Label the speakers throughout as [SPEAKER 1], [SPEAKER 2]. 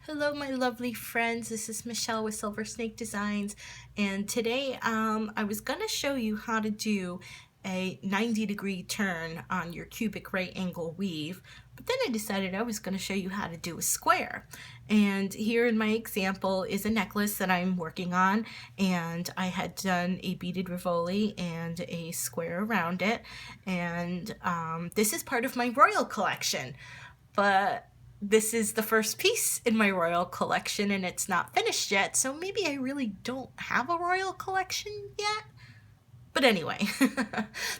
[SPEAKER 1] Hello my lovely friends, this is Michelle with Silver Snake Designs, and today I was going to show you how to do a 90-degree turn on your cubic right angle weave, but then I decided I was going to show you how to do a square. And here in my example is a necklace that I'm working on, and I had done a beaded rivoli and a square around it, and this is part of my royal collection, but this is the first piece in my royal collection and it's not finished yet, so maybe I really don't have a royal collection yet. But anyway,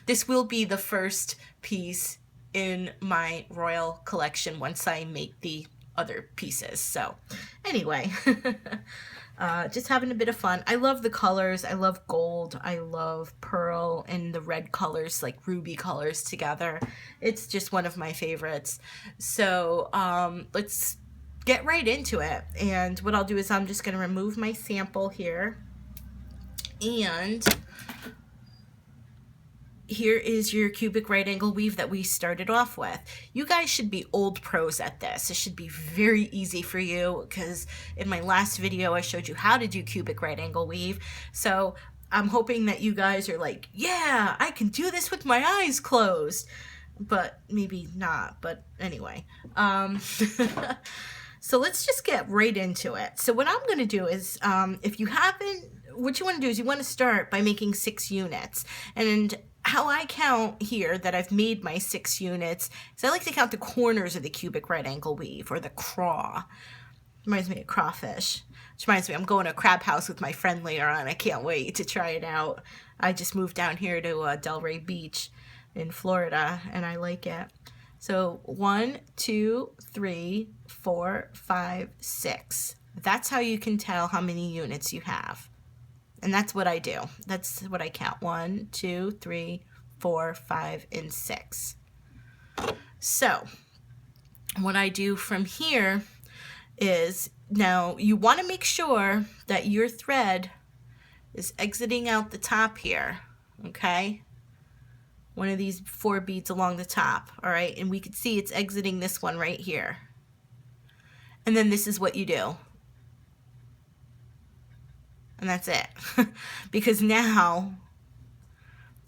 [SPEAKER 1] this will be the first piece in my royal collection once I make the other pieces. So anyway, just having a bit of fun. I love the colors. I love gold. I love pearl and the red colors, like ruby colors together. It's just one of my favorites. So let's get right into it. And what I'll do is I'm just going to remove my sample here. And here is your cubic right angle weave that we started off with. You guys should be old pros at this. It should be very easy for you because in my last video I showed you how to do cubic right angle weave. So I'm hoping that you guys are like, yeah, I can do this with my eyes closed. But maybe not, but anyway. So let's just get right into it. So what I'm going to do is, if you haven't, what you want to do is you want to start by making 6 units. And how I count here that I've made my 6 units is I like to count the corners of the cubic right angle weave, or the CRAW. Reminds me of crawfish. Which reminds me, I'm going to a crab house with my friend later on. I can't wait to try it out. I just moved down here to Delray Beach in Florida, and I like it. So 1, 2, 3, 4, 5, 6. That's how you can tell how many units you have. And that's what I do. That's what I count. 1, 2, 3, 4, 5, and 6. So what I do from here is, now you want to make sure that your thread is exiting out the top here, okay? One of these 4 beads along the top, all right? And we can see it's exiting this one right here. And then this is what you do. And that's it. Because now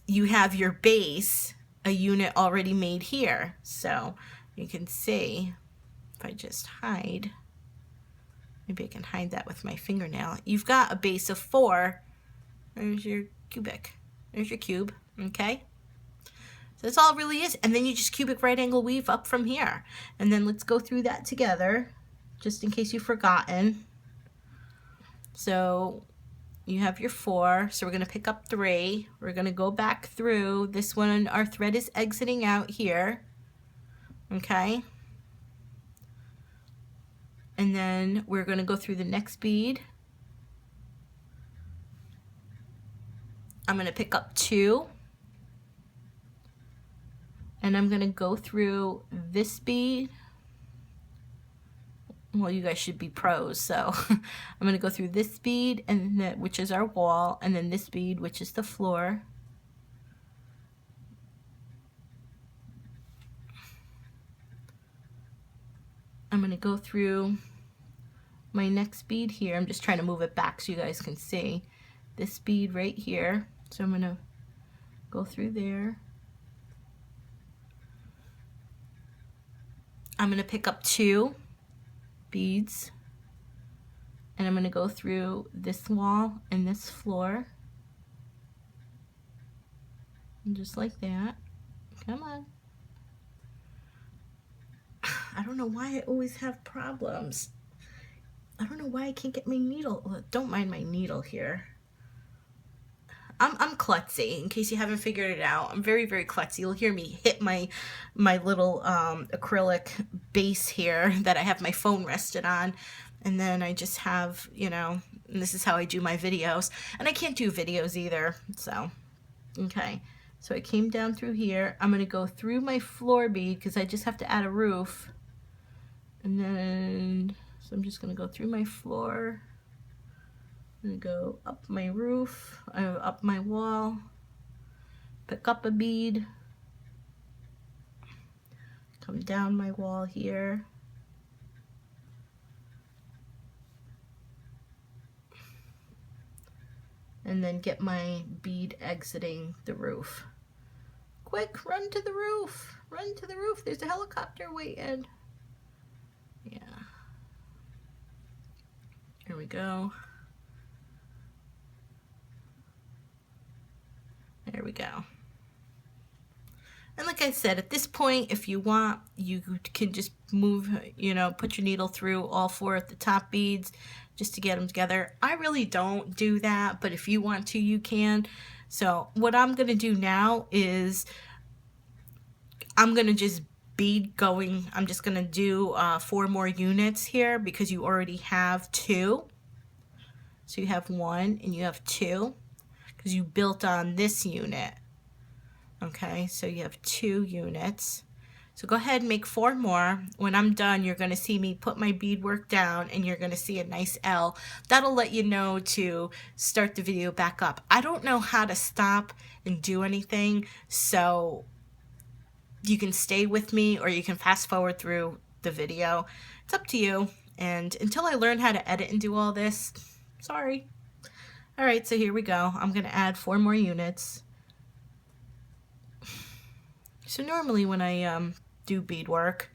[SPEAKER 1] you have your base, a unit already made here. So you can see, if I just hide, maybe I can hide that with my fingernail. You've got a base of 4. There's your cubic. There's your cube, okay? So that's all it really is. And then you just cubic right angle weave up from here. And then let's go through that together, just in case you've forgotten. So you have your 4, so we're going to pick up 3. We're going to go back through this one. Our thread is exiting out here, okay? And then we're going to go through the next bead. I'm going to pick up 2, and I'm going to go through this bead. Well, you guys should be pros, so I'm going to go through this bead, and then, which is our wall, and then this bead, which is the floor. I'm going to go through my next bead here. I'm just trying to move it back so you guys can see. This bead right here. So I'm going to go through there. I'm going to pick up 2 beads, and I'm going to go through this wall and this floor, and just like that. Come on. I don't know why I always have problems. I don't know why I can't get my needle. Well, don't mind my needle here. I'm klutzy, in case you haven't figured it out. I'm very, very klutzy. You'll hear me hit my little acrylic base here that I have my phone rested on. And then I just have, you know, and this is how I do my videos. And I can't do videos either, so, okay. So I came down through here. I'm going to go through my floor bead because I just have to add a roof. And then, so I'm just going to go through my floor. I'm going to go up my roof, up my wall, pick up a bead, come down my wall here, and then get my bead exiting the roof. Quick, run to the roof. Run to the roof. There's a helicopter waiting. Yeah. Here we go. There we go. And like I said, at this point, if you want, you can just move, you know, put your needle through all 4 of the top beads just to get them together. I really don't do that, but if you want to, you can. So what I'm going to do now is I'm going to just bead going. I'm just going to do 4 more units here because you already have 2. So you have 1 and you have 2 because you built on this unit. Okay, so you have 2 units. So go ahead and make 4 more. When I'm done, you're going to see me put my beadwork down and you're going to see a nice L. That'll let you know to start the video back up. I don't know how to stop and do anything, so you can stay with me or you can fast forward through the video. It's up to you. And until I learn how to edit and do all this, sorry. All right, so here we go. I'm going to add 4 more units. So normally when I do beadwork,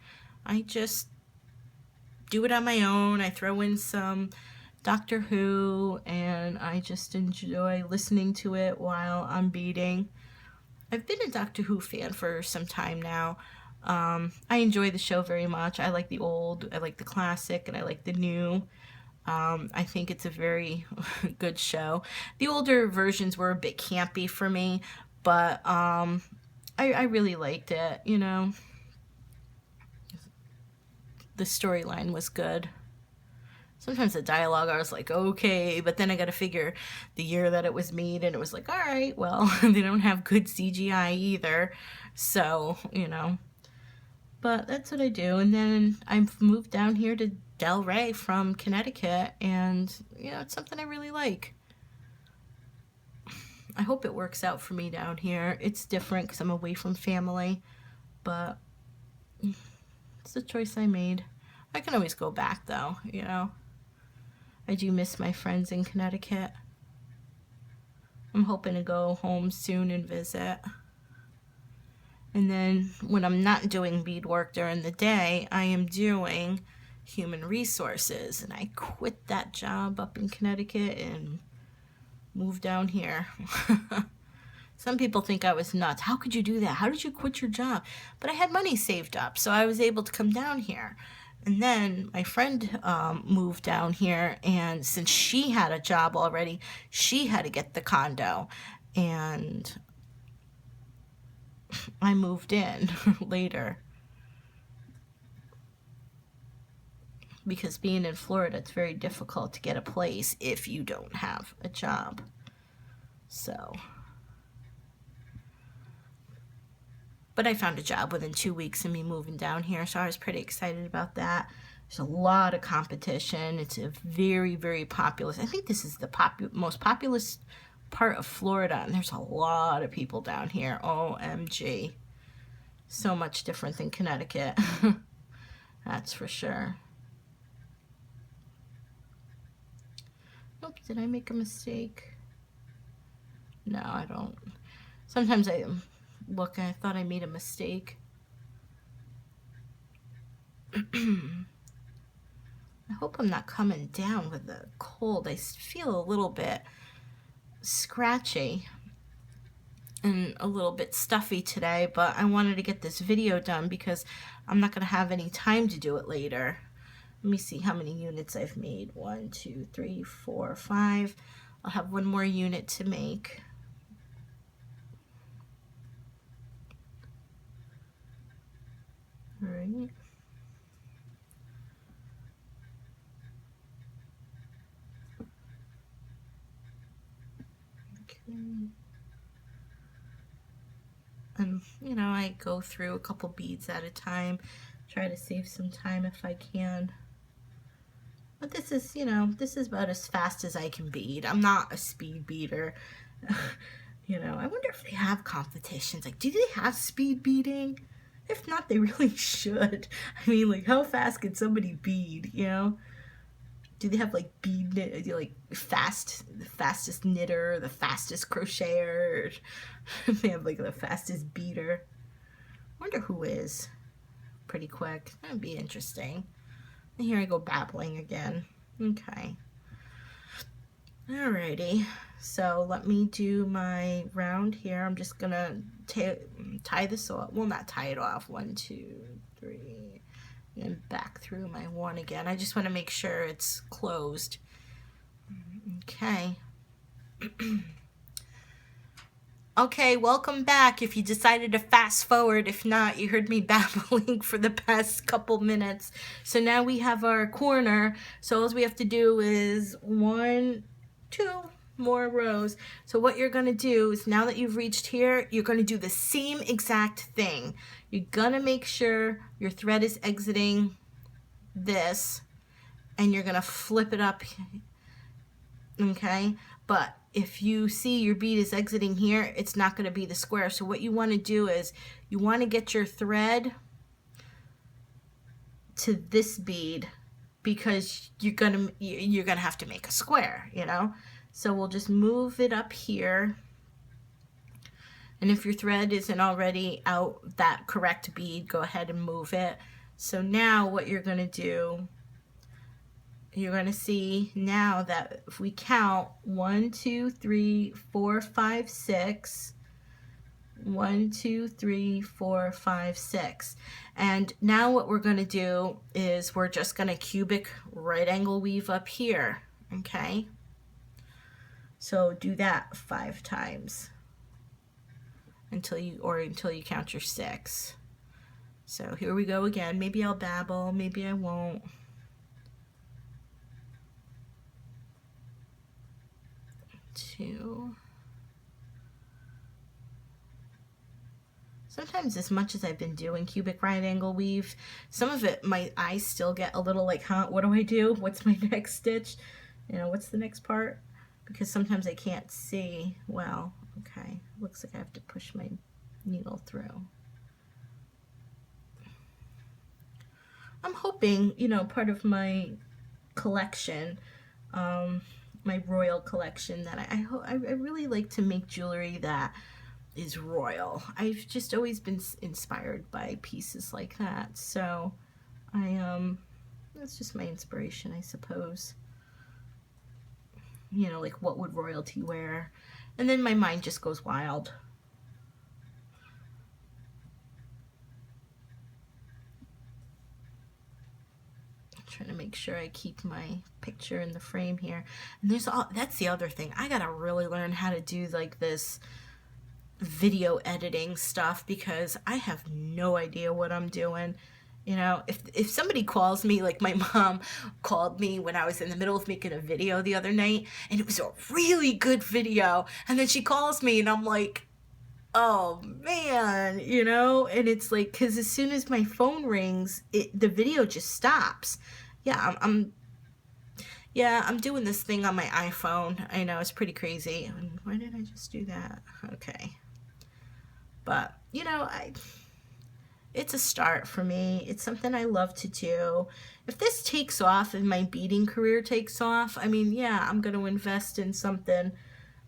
[SPEAKER 1] I just do it on my own. I throw in some Doctor Who and I just enjoy listening to it while I'm beading. I've been a Doctor Who fan for some time now. I enjoy the show very much. I like the old, I like the classic, and I like the new. I think it's a very good show. The older versions were a bit campy for me, but I really liked it, you know. The storyline was good. Sometimes the dialogue, I was like, okay, but then I got to figure the year that it was made, and it was like, all right, well, they don't have good CGI either, so, you know. But that's what I do, and then I've moved down here to Delray from Connecticut, and, you know, it's something I really like. I hope it works out for me down here. It's different because I'm away from family, but it's the choice I made. I can always go back though, you know. I do miss my friends in Connecticut. I'm hoping to go home soon and visit. And then when I'm not doing beadwork during the day, I am doing human resources. And I quit that job up in Connecticut and moved down here. Some people think I was nuts. How could you do that? How did you quit your job? But I had money saved up, so I was able to come down here. And then my friend moved down here, and since she had a job already, she had to get the condo. And I moved in later. Because being in Florida, it's very difficult to get a place if you don't have a job. So, but I found a job within 2 weeks of me moving down here, so I was pretty excited about that. There's a lot of competition. It's a very, very populous. I think this is the most populous part of Florida, and there's a lot of people down here. OMG. So much different than Connecticut. That's for sure. Oops, did I make a mistake? No, I don't. Sometimes I look and I thought I made a mistake. I hope I'm not coming down with the cold. I feel a little bit scratchy and a little bit stuffy today, but I wanted to get this video done because I'm not going to have any time to do it later. Let me see how many units I've made. 1, 2, 3, 4, 5. I'll have 1 more unit to make. All right. Okay. And, you know, I go through a couple beads at a time, try to save some time if I can. But this is, you know, this is about as fast as I can bead. I'm not a speed beader. You know, I wonder if they have competitions. Like, do they have speed beading? If not, they really should. I mean, like, how fast can somebody bead, you know? Do they have like bead knit, like the fastest knitter, the fastest crocheter? They have like the fastest beater. Wonder who is pretty quick. That'd be interesting. And here I go babbling again. Okay. Alrighty. So let me do my round here. I'm just gonna tie this off. Well, not tie it off. 1, 2, 3. And back through my one again. I just want to make sure it's closed. Okay. Okay, welcome back. If you decided to fast forward, if not, you heard me babbling for the past couple minutes. So now we have our corner. So all we have to do is 1, 2 more rows. So what you're going to do is, now that you've reached here, you're going to do the same exact thing. You're going to make sure your thread is exiting this, and you're going to flip it up. Okay, but if you see your bead is exiting here, it's not going to be the square. So what you want to do is you want to get your thread to this bead, because you're gonna have to make a square, you know. So we'll just move it up here, and if your thread isn't already out that correct bead, go ahead and move it. So now what you're going to do, you're going to see now that if we count 1, 2, 3, 4, 5, 6, 1, 2, 3, 4, 5, 6. And now what we're going to do is we're just going to cubic right angle weave up here. Okay. So do that 5 times until you count your 6. So here we go again. Maybe I'll babble, maybe I won't. 2. Sometimes, as much as I've been doing cubic right angle weave, some of it, my eyes still get a little like, huh, what do I do? What's my next stitch? You know, what's the next part? Because sometimes I can't see well. Okay, looks like I have to push my needle through. I'm hoping, you know, part of my collection, my royal collection, that I really like to make jewelry that is royal. I've just always been inspired by pieces like that. So that's just my inspiration, I suppose. You know, like, what would royalty wear? And then my mind just goes wild. Trying to make sure I keep my picture in the frame here. And that's the other thing. I gotta really learn how to do like this video editing stuff, because I have no idea what I'm doing. You know, if somebody calls me, like my mom called me when I was in the middle of making a video the other night, and it was a really good video, and then she calls me and I'm like, oh man, you know. And it's like, because as soon as my phone rings, the video just stops. Yeah, I'm doing this thing on my iPhone. I know, it's pretty crazy. And why did I just do that? Okay. But, you know, it's a start for me. It's something I love to do. If this takes off and my beading career takes off, I mean, yeah, I'm going to invest in something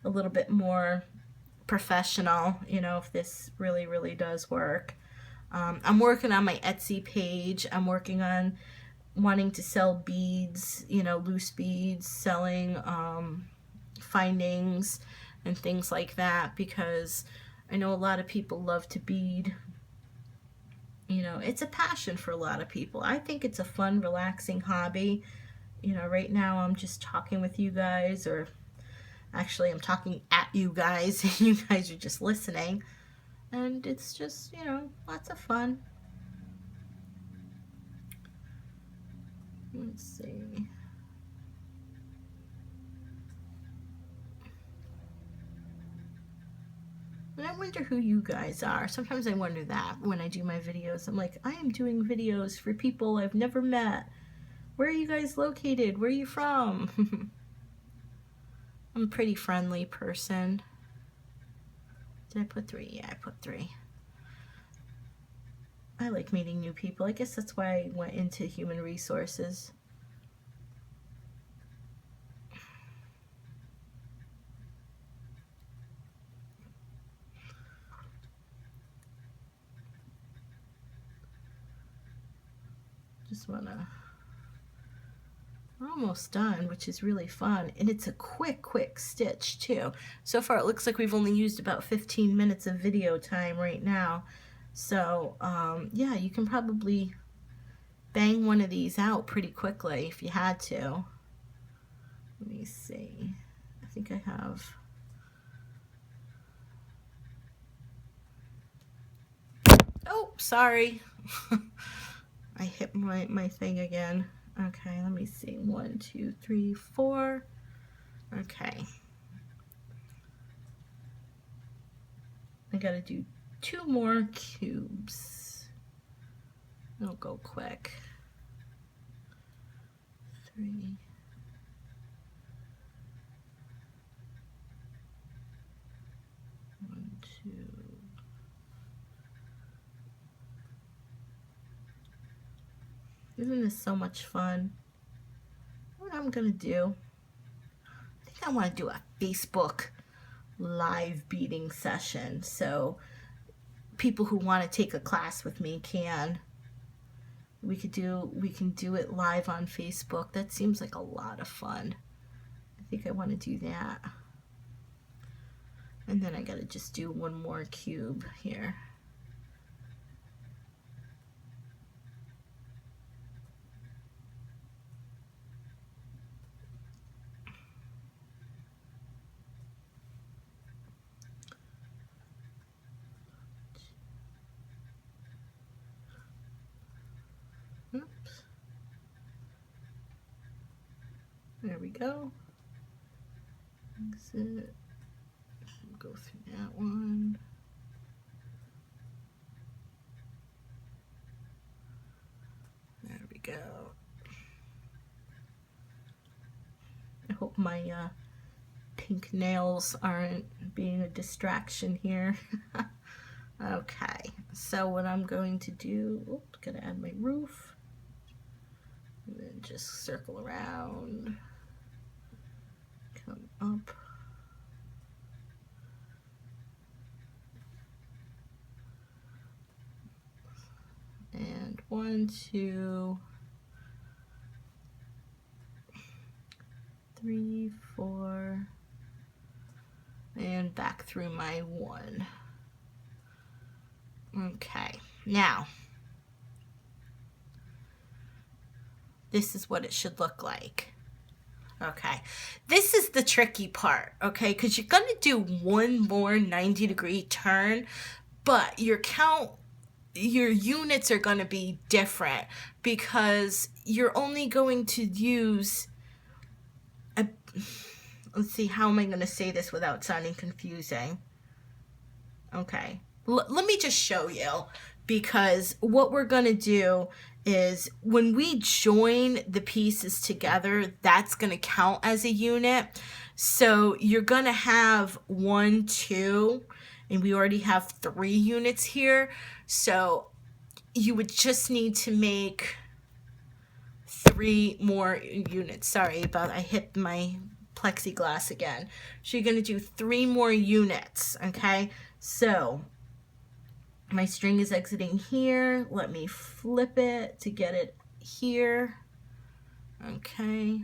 [SPEAKER 1] a little bit more professional, you know, if this really, really does work. I'm working on my Etsy page. I'm working on wanting to sell beads, you know, loose beads, selling findings and things like that, because I know a lot of people love to bead. You know, it's a passion for a lot of people. I think it's a fun, relaxing hobby. You know, right now I'm just talking with you guys, or actually I'm talking at you guys, and you guys are just listening. And it's just, you know, lots of fun. Let's see. And I wonder who you guys are. Sometimes I wonder that when I do my videos. I'm like, I am doing videos for people I've never met. Where are you guys located? Where are you from? I'm a pretty friendly person. Did I put 3? Yeah, I put 3. I like meeting new people. I guess that's why I went into human resources. just wanna, almost done, which is really fun. And it's a quick stitch too. So far it looks like we've only used about 15 minutes of video time right now. So yeah, you can probably bang one of these out pretty quickly if you had to. Let me see. I think I have. Oh, sorry. I hit my thing again. Okay, let me see. 1, 2, 3, 4. Okay. I gotta do 2 more cubes. It'll go quick. 3. 1, 2. Isn't this so much fun? What I'm gonna do, I think I want to do a Facebook live beading session, so people who want to take a class with me can. We can do it live on Facebook. That seems like a lot of fun. I think I want to do that. And then I gotta just do 1 more cube here. Oops. There we go. Exit. Go through that one. There we go. I hope my pink nails aren't being a distraction here. Okay, so what I'm going to do, oops, gotta add my roof. And then just circle around, come up. And 1, 2, 3, 4, and back through my 1. Okay, now this is what it should look like. Okay, this is the tricky part, okay, because you're gonna do 1 more 90-degree turn, but your units are going to be different because you're only going to use let's see, how am I going to say this without sounding confusing? Okay, let me just show you, because what we're going to do is when we join the pieces together, that's going to count as a unit. So you're going to have 1, 2, and we already have 3 units here. So you would just need to make 3 more units. Sorry about, I hit my plexiglass again. So you're going to do 3 more units, okay? So my string is exiting here. Let me flip it to get it here. Okay.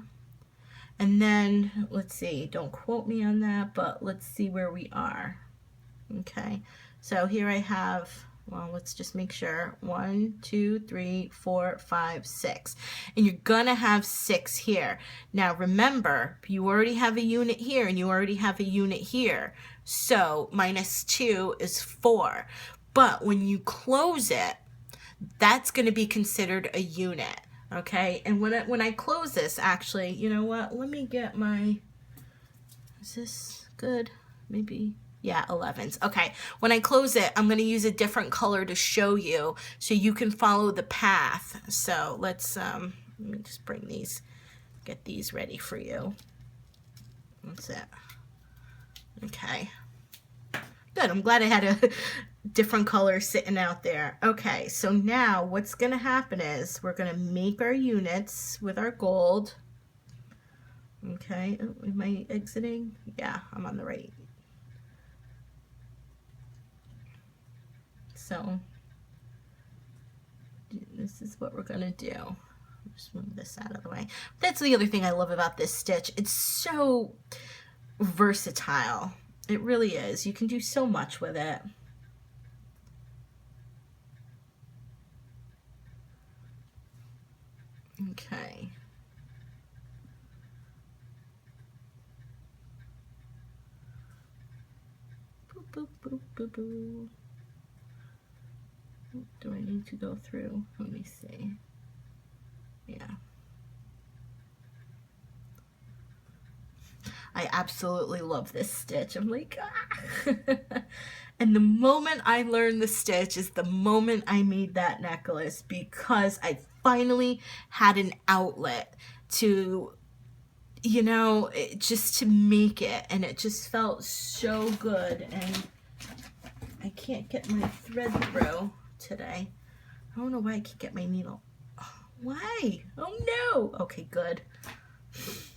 [SPEAKER 1] And then, let's see, don't quote me on that, but let's see where we are. Okay. So here I have, well, let's just make sure. 1, 2, 3, 4, 5, 6. And you're gonna have 6 here. Now remember, you already have a unit here and you already have a unit here. So -2 is 4. But when you close it, that's gonna be considered a unit. Okay, and when I close this, actually, you know what? Let me get my, is this good? Maybe. Yeah, 11s. Okay, when I close it, I'm going to use a different color to show you so you can follow the path. So let's, let me just bring these, get these ready for you. That's it. Okay. Good, I'm glad I had a different color sitting out there. Okay, so now what's going to happen is we're going to make our units with our gold. Okay, am I exiting? Yeah, I'm on the right. So this is what we're gonna do. Just move this out of the way. That's the other thing I love about this stitch. It's so versatile. It really is. You can do so much with it. Okay. Boop, boop, boop, boop, boop. Do I need to go through? Let me see. Yeah. I absolutely love this stitch. I'm like, ah. And the moment I learned the stitch is the moment I made that necklace, because I finally had an outlet to, you know, just to make it, and it just felt so good. And I can't get my thread through today. I don't know why I can't get my needle. Why? Oh no. Okay, good.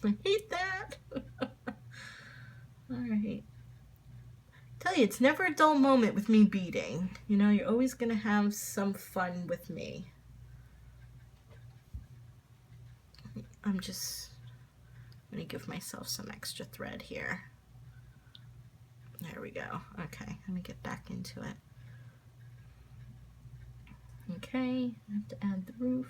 [SPEAKER 1] I hate that. All right. Tell you, it's never a dull moment with me beading. You know, you're always going to have some fun with me. I'm just going to give myself some extra thread here. There we go. Okay, let me get back into it. Okay, I have to add the roof.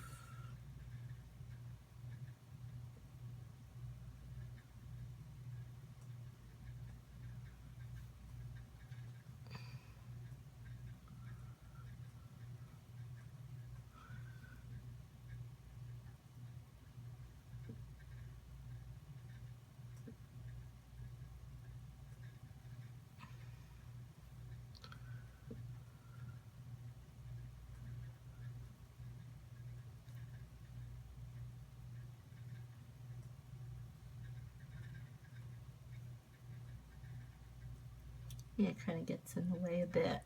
[SPEAKER 1] Yeah, it kind of gets in the way a bit.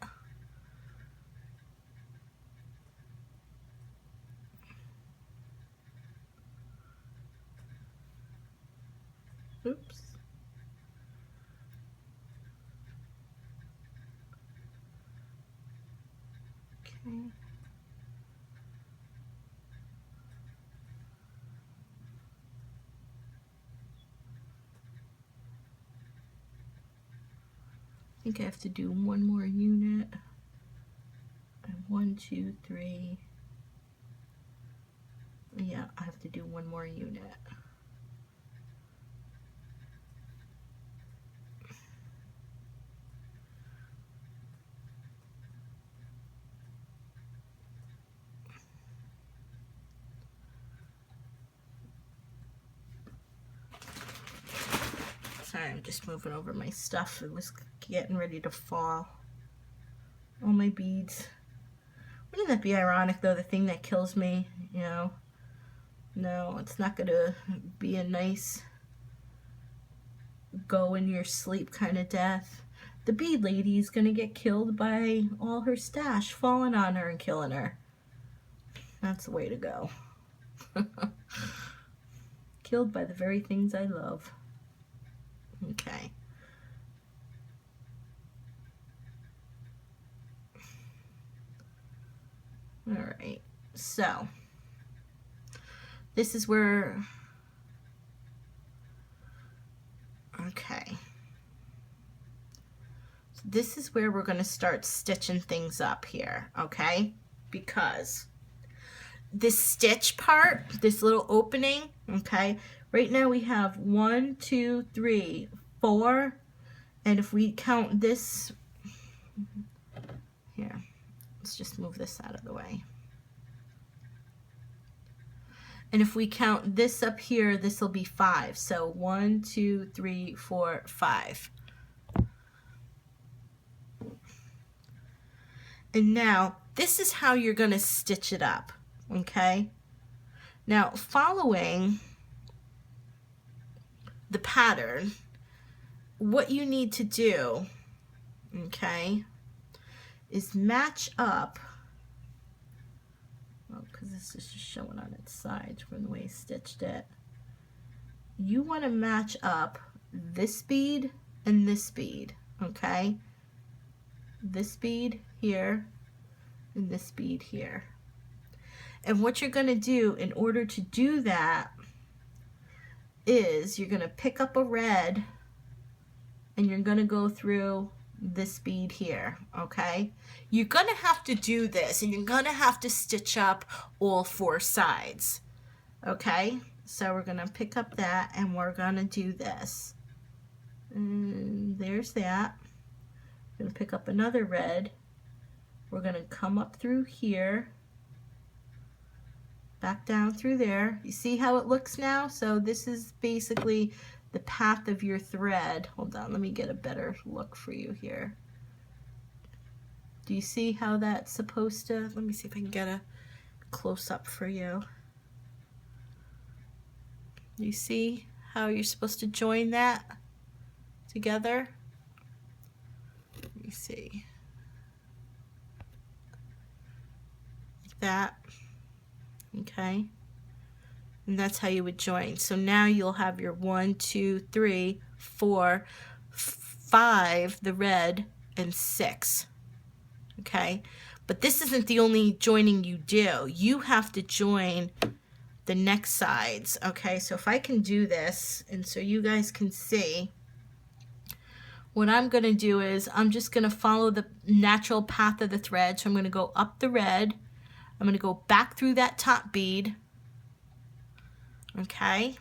[SPEAKER 1] Oops. Okay. I think I have to do one more unit. 1, 2, 3. Yeah, I have to do one more unit. Sorry, I'm just moving over my stuff. It was getting ready to fall. All my beads. Wouldn't that be ironic, though? The thing that kills me, you know? No, it's not gonna be a nice go in your sleep kind of death. The bead lady's gonna get killed by all her stash falling on her and killing her. That's the way to go. Killed by the very things I love. Okay. All right. So this is where, okay. So this is where we're going to start stitching things up here, okay? Because this stitch part, this little opening, okay, right now we have 1, 2, 3, 4, and if we count this, here, let's just move this out of the way. And if we count this up here, this will be 5. So 1, 2, 3, 4, 5. And now this is how you're going to stitch it up, okay? Now, following the pattern, what you need to do, okay, is match up, well, because this is just showing on its side from the way I stitched it. You want to match up this bead and this bead, okay? This bead here and this bead here. And what you're going to do in order to do that is you're going to pick up a red and you're going to go through this bead here, okay? You're going to have to do this and you're going to have to stitch up all 4 sides, okay? So we're going to pick up that and we're going to do this. And there's that. I'm going to pick up another red. We're going to come up through here, back down through there. You see how it looks now? So this is basically the path of your thread. Hold on, let me get a better look for you here. Do you see how that's supposed to? Let me see if I can get a close-up for you. You see how you're supposed to join that together? Let me see. Like that. Okay. And that's how you would join. So now you'll have your 1, 2, 3, 4, 5, the red, and 6. Okay. But this isn't the only joining you do. You have to join the next sides. Okay. So if I can do this, and so you guys can see, what I'm going to do is I'm just going to follow the natural path of the thread. So I'm going to go up the red. I'm going to go back through that top bead. Okay.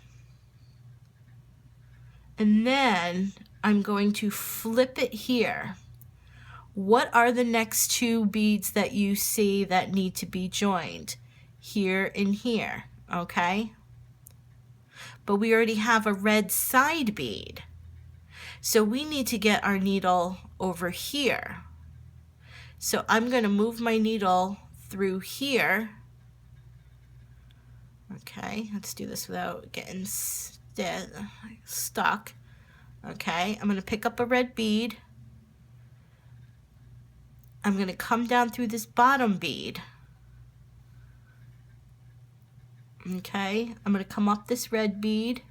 [SPEAKER 1] And then I'm going to flip it here. What are the next 2 beads that you see that need to be joined? Here and here. Okay. But we already have a red side bead. So we need to get our needle over here. So I'm going to move my needle through here. Okay, let's do this without getting stuck. Okay, I'm going to pick up a red bead. I'm going to come down through this bottom bead. Okay, I'm going to come up this red bead.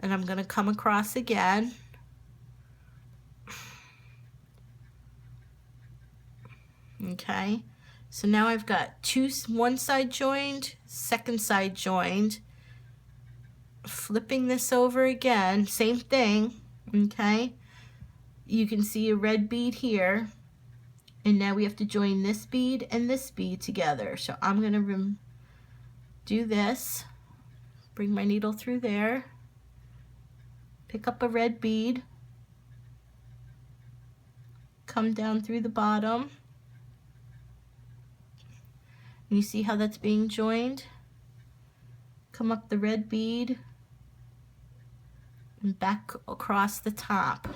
[SPEAKER 1] And I'm going to come across again. Okay, so now I've got one side joined, second side joined. Flipping this over again, same thing. Okay, you can see a red bead here, and now we have to join this bead and this bead together. So I'm going to do this, bring my needle through there, pick up a red bead, come down through the bottom. And you see how that's being joined? Come up the red bead and back across the top.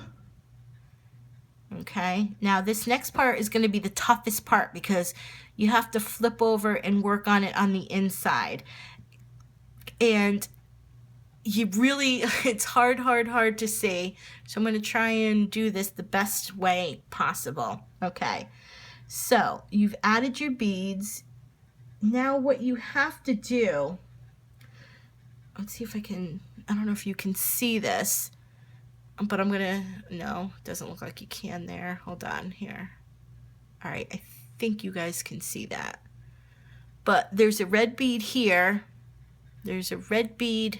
[SPEAKER 1] Okay, now this next part is going to be the toughest part because you have to flip over and work on it on the inside. And you really, it's hard to see. So I'm going to try and do this the best way possible. Okay, so you've added your beads. Now what you have to do, let's see if I can, I don't know if you can see this, but I'm gonna, no, it doesn't look like you can there. Hold on here. All right, I think you guys can see that. But there's a red bead here. There's a red bead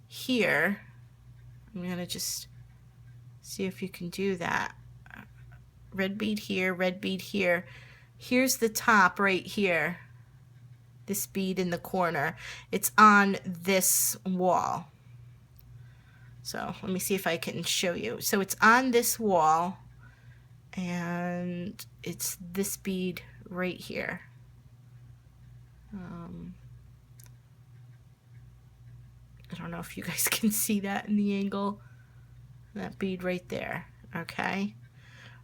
[SPEAKER 1] here. I'm gonna just see if you can do that. Red bead here, red bead here. Here's the top right here. This bead in the corner. It's on this wall. So let me see if I can show you. So it's on this wall and it's this bead right here. I don't know if you guys can see that in the angle. That bead right there. Okay.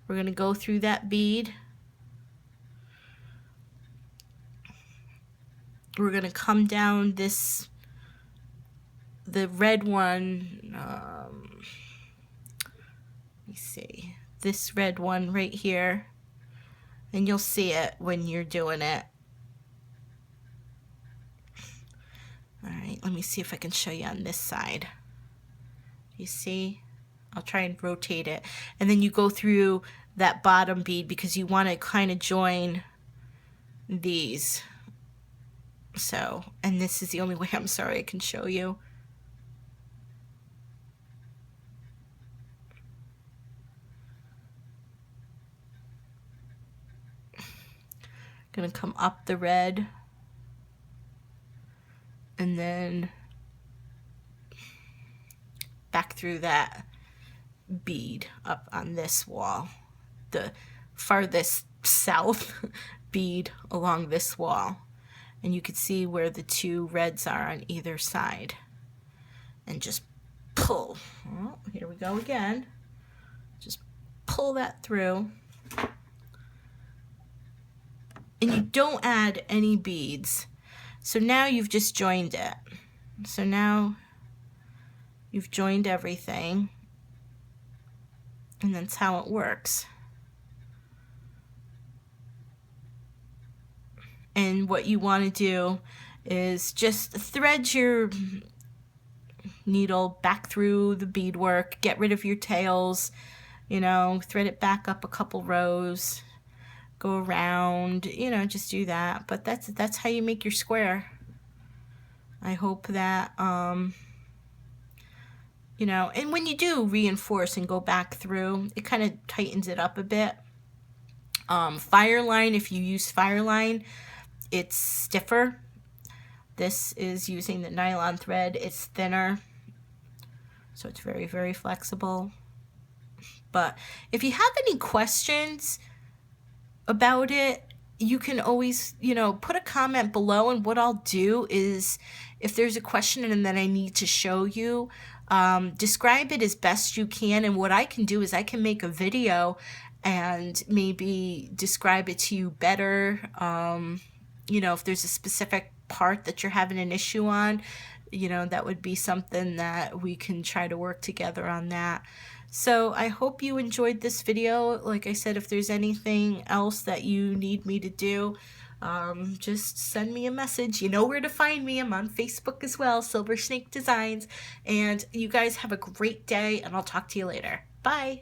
[SPEAKER 1] We're going to go through that bead. We're going to come down this, the red one, let me see, this red one right here, and you'll see it when you're doing it. All right, let me see if I can show you on this side. You see? I'll try and rotate it. And then you go through that bottom bead because you want to kind of join these. So, and this is the only way, I'm sorry, I can show you. Gonna come up the red and then back through that bead up on this wall, the farthest south bead along this wall, and you can see where the two reds are on either side, and just pull. Oh, here we go again. Just pull that through, and you don't add any beads. So now you've just joined it. So now you've joined everything, and that's how it works. And what you want to do is just thread your needle back through the beadwork, get rid of your tails, you know, thread it back up a couple rows, go around, you know, just do that. But that's how you make your square. I hope that you know, and when you do reinforce and go back through, it kind of tightens it up a bit. Fireline, if you use Fireline, it's stiffer. This is using the nylon thread. It's thinner, so it's very, very flexible. But if you have any questions about it, you can always, you know, put a comment below, and what I'll do is, if there's a question and then I need to show you, describe it as best you can, and what I can do is I can make a video and maybe describe it to you better. You know, if there's a specific part that you're having an issue on, you know, that would be something that we can try to work together on that. So I hope you enjoyed this video. Like I said, if there's anything else that you need me to do, just send me a message. You know where to find me. I'm on Facebook as well, Silver Snake Designs. And you guys have a great day, and I'll talk to you later. Bye.